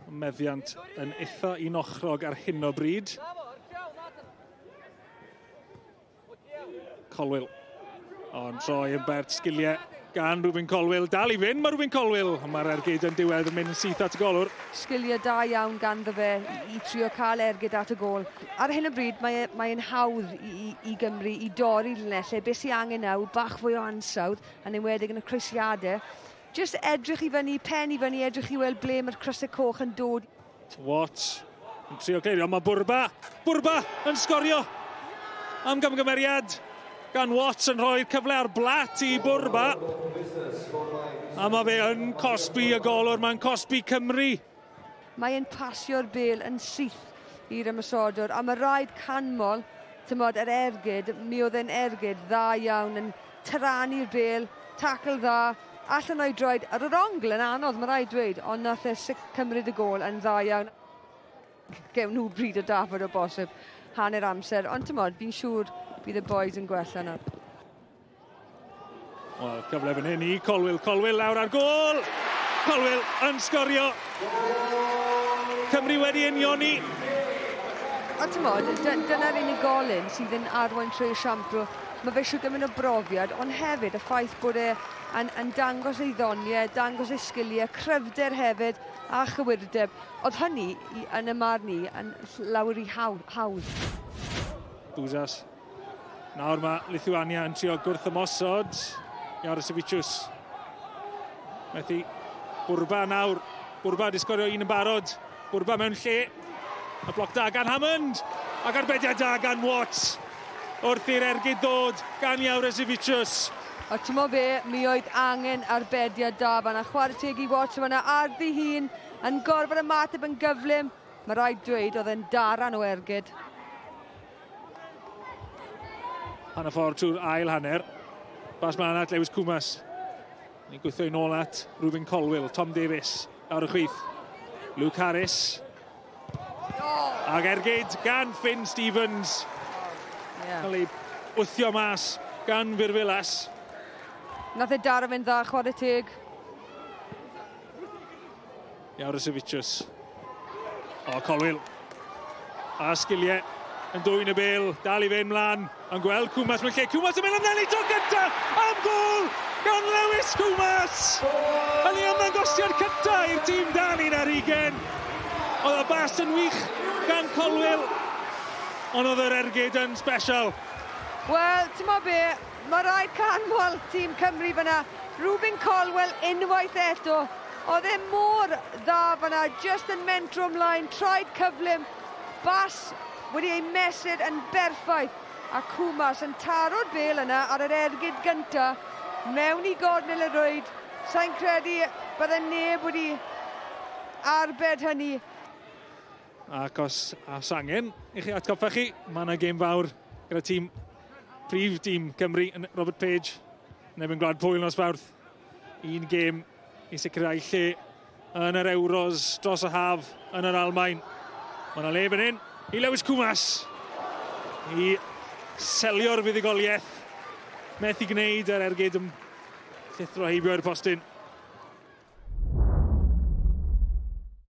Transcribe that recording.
Meddiant yn eitha unochrog ar hyn o bryd. Colwyl. Ond troi yn bert sgiliau gan Rhywun Colwyl. Dal I fynd, mae Rhywun Colwyl. Mae'r ergyd yn diwedd yn mynd yn syth at y golwr. Sgiliau da iawn ganddo fe I trio cael ergyd at y gol. Ar hyn o bryd mae'n hawdd I Gymru I dorri linellau. Beth sy'n angen nawr, bach fwy o ansawdd, yn enwedig yn y croesiadau. Just edrych I fyny, pen I fyny, edrych I weld ble mae'r crysau coch yn dod. Watts yn trio gleirio, mae Bwrba yn sgorio am gamgymeriad gan Watts yn rhoi'r cyfle ar blat I Bwrba. A mae fe yn cosbi y golwr, mae'n cosbi Cymru. Mae'n pasio'r bêl yn syth i'r ymysodwr, a mae rhaid canmol, tymod, yr ergyd, mi oedd e'n ergyd dda iawn, yn tyrannu'r bêl, tacl dda, allan o'i droed. Ar yr ongl yn anodd, mae rhaid dweud, ond nath e cymryd y gol yn dda iawn. Gewn nhw bryd o dafod o bosib hanner amser, ond tymod, fi'n siŵr bydd y boys yn gwella nawr. Wel, cyfle fan hyn I Colwyl lawr ar gol! Colwyl yn sgorio! Cymru wedi unioni! A tymod, dyna'r unigolyn sydd yn arwain trwy'r siampro. Mae fe siw gymaint o brofiad, ond hefyd y ffaith bod e'n dangos ei ddoniau, dangos ei sgiliau, cryfder hefyd, a chywirdeb. Oedd hynny, yn y marn ni, yn lawr I hawdd. Bwsas. Nawr mae Lithwania yn trio gwrthymosod Jarosevicius. Methu Bwrba nawr. Bwrba di sgorio un yn barod. Bwrba mewn lle. Y bloc da gan Hammond. Ac arbediad da gan Watts. Wrth i'r ergyd ddod gan Jarosevicius. A tymo be, mi oedd angen arbediad da fan a chwarae teg I Watts fan a arddi hun yn gorfod ymateb yn gyflym. Mae rhaid dweud oedd e'n daran o ergyd. Hanner ffordd trwy'r ail hanner. Bas mlaen at Lewis Koumas. Ni'n gweithio I nôl at Rhywun Colwyl, Tom Davies, ar y chwith. Luke Harris. Ag ergyd gan Finn Stevens. Cael ei wthio mas gan Fyrfilas. Nath e daro fe'n dda chwarae teg. Jarosevicius. O, Colwyl. A sgiliau yn dwy'n y bêl, dal I fe'n mlaen, yn gweld Koumas mewn lle. Koumas yn mynd amdani tro gynta am gol gan Lewis Koumas. Yn ei ymddangosiad cynta i'r tîm dan 11. Oedd y bas yn wych gan Colwyl, ond oedd yr ergyd yn special. Wel, ti'n mo be, mae rhaid canmol tîm Cymru fyna. Rhywun Colwyl unwaith eto. Oedd e mor dda fyna, just yn mentro ymlaen, traed cyflym, bas wedi ei mesur yn berffaith, a Koumas yn taro'r bêl yna ar yr ergyd gynta, mewn I gornel y rwyd. Sa'n credu bydde neb wedi arbed hynny. Ac os angen I chi atgoffa chi, mae yna gêm fawr gyda prif tîm Cymru yn Robert Page, neb yn Gwlad Pwyl nos Fawrth. Un gêm I sicrhau lle yn yr Euros dros y haf yn yr Almaen. Mae yna le fan hyn I Lewis Koumas I selio'r fuddugoliaeth. Methu gwneud yr ergyd yn llithro heibio i'r postyn.